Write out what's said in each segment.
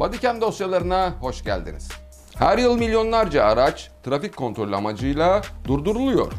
Bodycam dosyalarına hoş geldiniz. Her yıl milyonlarca araç trafik kontrolü amacıyla durduruluyor.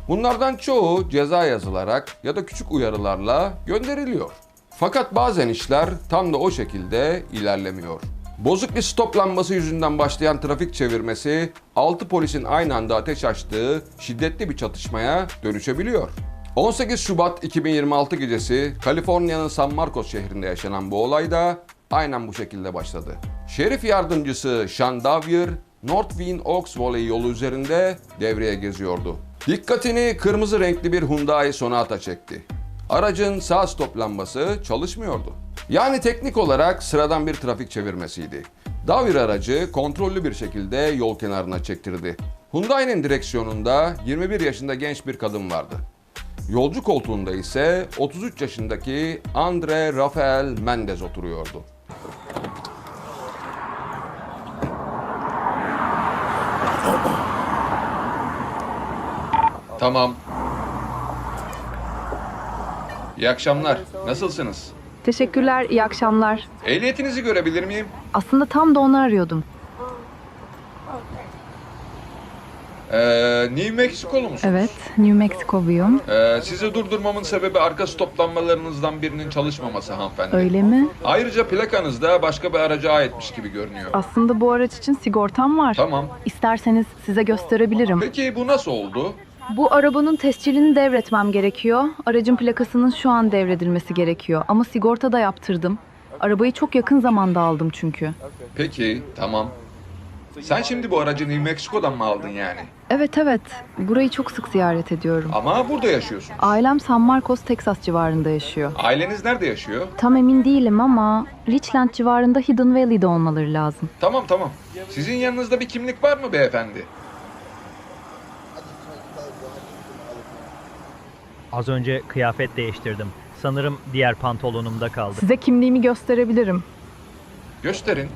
Bunlardan çoğu ceza yazılarak ya da küçük uyarılarla gönderiliyor. Fakat bazen işler tam da o şekilde ilerlemiyor. Bozuk bir stop lambası yüzünden başlayan trafik çevirmesi 6 polisin aynı anda ateş açtığı şiddetli bir çatışmaya dönüşebiliyor. 18 Şubat 2026 gecesi Kaliforniya'nın San Marcos şehrinde yaşanan bu olay da aynen bu şekilde başladı. Şerif yardımcısı Sean Davier, North Twin Oaks Valley yolu üzerinde devreye geziyordu. Dikkatini kırmızı renkli bir Hyundai Sonata çekti. Aracın sağ stop lambası çalışmıyordu. Yani teknik olarak sıradan bir trafik çevirmesiydi. Davier aracı kontrollü bir şekilde yol kenarına çektirdi. Hyundai'nin direksiyonunda 21 yaşında genç bir kadın vardı. Yolcu koltuğunda ise 33 yaşındaki Andre Rafael Mendez oturuyordu. Tamam. İyi akşamlar. Nasılsınız? Teşekkürler, iyi akşamlar. Ehliyetinizi görebilir miyim? Aslında tam da onu arıyordum. New Mexico'lu musunuz? Evet, New Mexico'luyum. Sizi durdurmamın sebebi arka stop lambalarınızdan birinin çalışmaması hanımefendi. Öyle mi? Ayrıca plakanız da başka bir araca aitmiş gibi görünüyor. Aslında bu araç için sigortam var. Tamam. İsterseniz size gösterebilirim. Peki bu nasıl oldu? Bu arabanın tescilini devretmem gerekiyor. Aracın plakasının şu an devredilmesi gerekiyor. Ama sigorta da yaptırdım. Arabayı çok yakın zamanda aldım çünkü. Peki, tamam. Sen şimdi bu aracı New Mexico'dan mı aldın yani? Evet. Burayı çok sık ziyaret ediyorum. Ama burada yaşıyorsun. Ailem San Marcos, Texas civarında yaşıyor. Aileniz nerede yaşıyor? Tam emin değilim ama Richland civarında Hidden Valley'de olmaları lazım. Tamam. Sizin yanınızda bir kimlik var mı beyefendi? Az önce kıyafet değiştirdim. Sanırım diğer pantolonumda kaldı. Size kimliğimi gösterebilirim. Gösterin.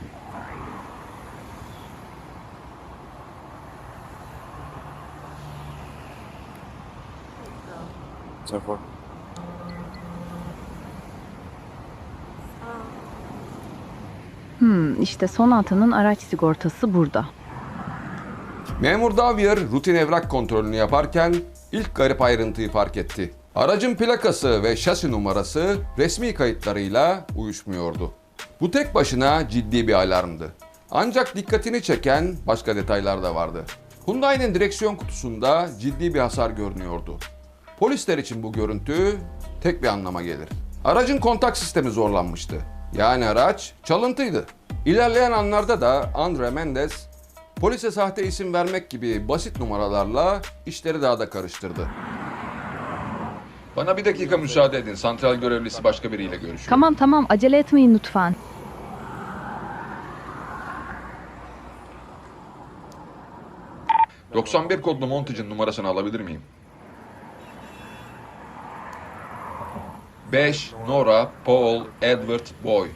İşte Sonata'nın araç sigortası burada. Memur Davier rutin evrak kontrolünü yaparken ilk garip ayrıntıyı fark etti. Aracın plakası ve şasi numarası resmi kayıtlarıyla uyuşmuyordu. Bu tek başına ciddi bir alarmdı. Ancak dikkatini çeken başka detaylar da vardı. Hyundai'nin direksiyon kutusunda ciddi bir hasar görünüyordu. Polisler için bu görüntü tek bir anlama gelir. Aracın kontak sistemi zorlanmıştı. Yani araç çalıntıydı. İlerleyen anlarda da Andre Mendez polise sahte isim vermek gibi basit numaralarla işleri daha da karıştırdı. Bana bir dakika müsaade edin. Santral görevlisi başka biriyle görüşüyor. Tamam, acele etmeyin lütfen. ...91 kodlu montajın numarasını alabilir miyim? 5 Nora, Paul, Edward, Boy.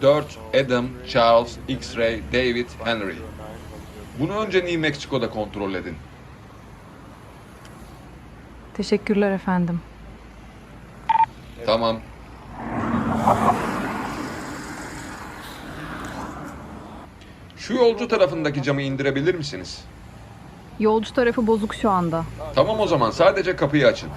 4 Adam, Charles, X-Ray, David, Henry. Bunu önce New Mexico'da kontrol edin. Teşekkürler efendim. Tamam. Şu yolcu tarafındaki camı indirebilir misiniz? Yolcu tarafı bozuk şu anda. Tamam o zaman sadece kapıyı açın.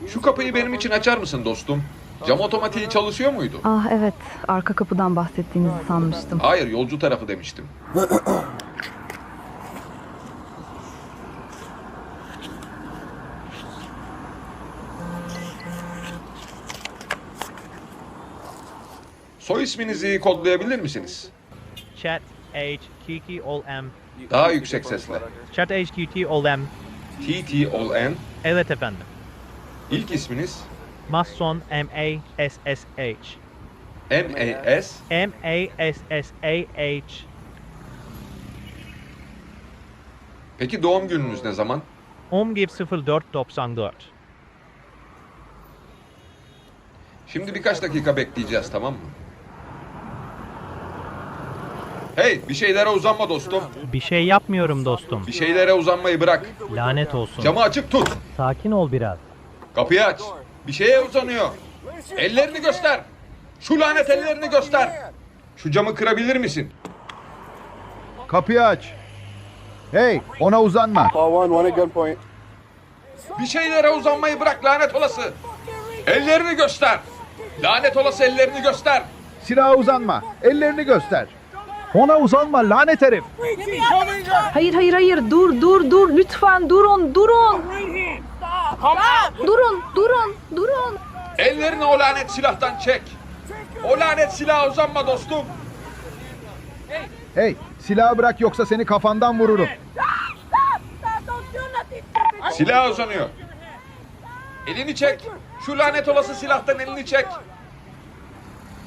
Şu kapıyı benim için açar mısın dostum? Cam otomatiği çalışıyor muydu? Ah evet, arka kapıdan bahsettiğinizi sanmıştım. Hayır, yolcu tarafı demiştim. Soy isminizi kodlayabilir misiniz? Chat H Kiki Ol M. Daha yüksek sesle. Chat H QT Ol M. TTOLN. Evet efendim. İlk isminiz? Masson M A S S H. MAS. M A S S A H. Peki doğum gününüz ne zaman? 11.04.94. Şimdi birkaç dakika bekleyeceğiz, tamam mı? Hey, bir şeylere uzanma dostum. Bir şey yapmıyorum dostum. Bir şeylere uzanmayı bırak. Lanet olsun. Camı açık tut. Sakin ol biraz. Kapıyı aç. Bir şeye uzanıyor. Ellerini göster. Şu lanet ellerini göster. Şu camı kırabilir misin? Kapıyı aç. Hey, ona uzanma. One at gunpoint. Bir şeylere uzanmayı bırak lanet olası. Ellerini göster. Lanet olası ellerini göster. Silaha uzanma. Ellerini göster. Ona uzanma lanet herif. Hayır hayır hayır dur lütfen durun. Durun. Ellerini o lanet silahtan çek. O lanet silaha uzanma dostum. Hey, silahı bırak yoksa seni kafandan vururum. Silaha uzanıyor. Elini çek. Şu lanet olası silahtan elini çek.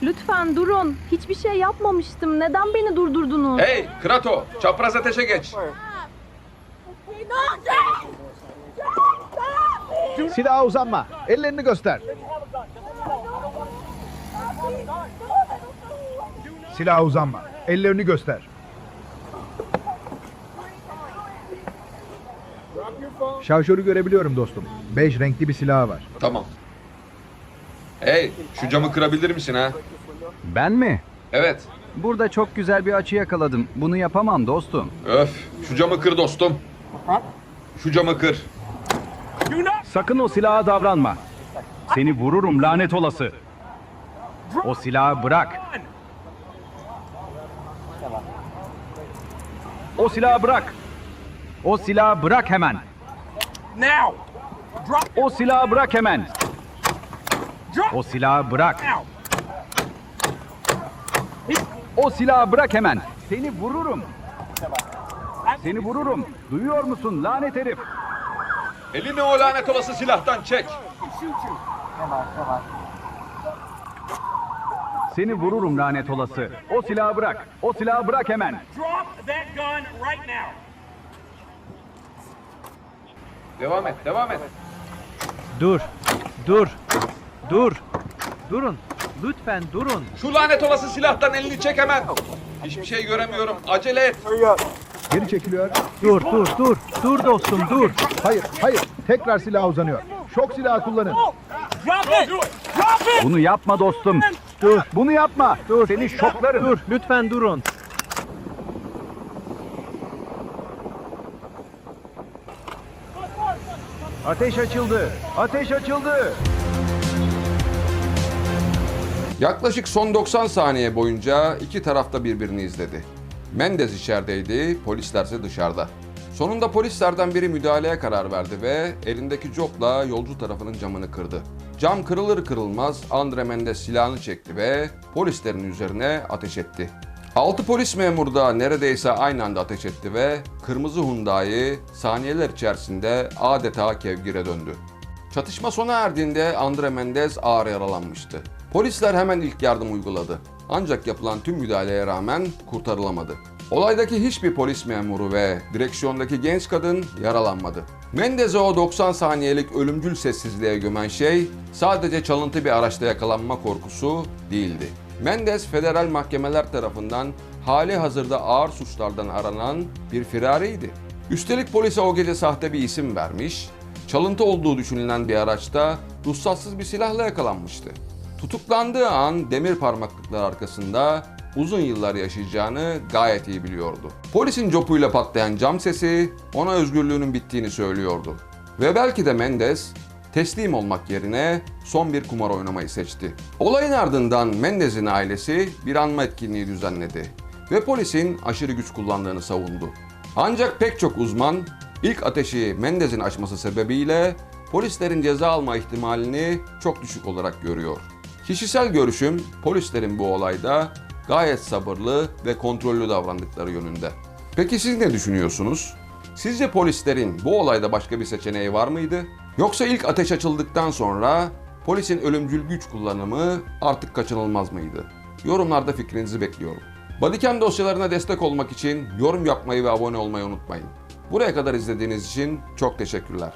Lütfen durun. Hiçbir şey yapmamıştım. Neden beni durdurdunuz? Hey Krato, çapraz ateşe geç. Silaha uzanma. Ellerini göster. Silaha uzanma. Ellerini göster. Şarjörü görebiliyorum dostum. Bej renkli bir silahı var. Tamam. Hey, şu camı kırabilir misin ha? Ben mi? Evet. Burada çok güzel bir açı yakaladım. Bunu yapamam dostum. Öf, şu camı kır dostum. Şu camı kır. Sakın o silaha davranma. Seni vururum lanet olası. O silahı bırak. O silahı bırak. O silahı bırak hemen. O silahı bırak hemen. O silahı bırak. O silahı bırak hemen. Seni vururum. Seni vururum. Duyuyor musun lanet herif? Elini o lanet olası silahtan çek. Seni vururum lanet olası. O silahı bırak. O silahı bırak hemen. Drop that gun right now. Devam et, devam et. Dur. Durun. Lütfen durun. Şu lanet olası silahtan elini çek hemen. Hiçbir şey göremiyorum. Acele et. Hurry up. Geri çekiliyor. Dur. Dur dostum dur. Hayır. Tekrar silaha uzanıyor. Şok silahı kullanın. Drop it. Drop it. Bunu yapma dostum. Dur. Bunu yapma. Dur. Seni şoklarım. Dur. Lütfen durun. Ateş açıldı. Ateş açıldı. Yaklaşık son 90 saniye boyunca iki taraf da birbirini izledi. Mendes içerideydi, polislerse dışarıda. Sonunda polislerden biri müdahaleye karar verdi ve elindeki copla yolcu tarafının camını kırdı. Cam kırılır kırılmaz Andre Mendes silahını çekti ve polislerin üzerine ateş etti. 6 polis memuru da neredeyse aynı anda ateş etti ve kırmızı Hyundai saniyeler içerisinde adeta kevgire döndü. Çatışma sona erdiğinde Andre Mendes ağır yaralanmıştı. Polisler hemen ilk yardım uyguladı. Ancak yapılan tüm müdahaleye rağmen kurtarılamadı. Olaydaki hiçbir polis memuru ve direksiyondaki genç kadın yaralanmadı. Mendes'i o 90 saniyelik ölümcül sessizliğe gömen şey sadece çalıntı bir araçta yakalanma korkusu değildi. Mendes federal mahkemeler tarafından hali hazırda ağır suçlardan aranan bir firariydi. Üstelik polise o gece sahte bir isim vermiş, çalıntı olduğu düşünülen bir araçta ruhsatsız bir silahla yakalanmıştı. Tutuklandığı an demir parmaklıklar arkasında uzun yıllar yaşayacağını gayet iyi biliyordu. Polisin copuyla patlayan cam sesi ona özgürlüğünün bittiğini söylüyordu. Ve belki de Mendes teslim olmak yerine son bir kumar oynamayı seçti. Olayın ardından Mendes'in ailesi bir anma etkinliği düzenledi ve polisin aşırı güç kullandığını savundu. Ancak pek çok uzman ilk ateşi Mendes'in açması sebebiyle polislerin ceza alma ihtimalini çok düşük olarak görüyor. Kişisel görüşüm polislerin bu olayda gayet sabırlı ve kontrollü davrandıkları yönünde. Peki siz ne düşünüyorsunuz? Sizce polislerin bu olayda başka bir seçeneği var mıydı? Yoksa ilk ateş açıldıktan sonra polisin ölümcül güç kullanımı artık kaçınılmaz mıydı? Yorumlarda fikrinizi bekliyorum. Bodycam dosyalarına destek olmak için yorum yapmayı ve abone olmayı unutmayın. Buraya kadar izlediğiniz için çok teşekkürler.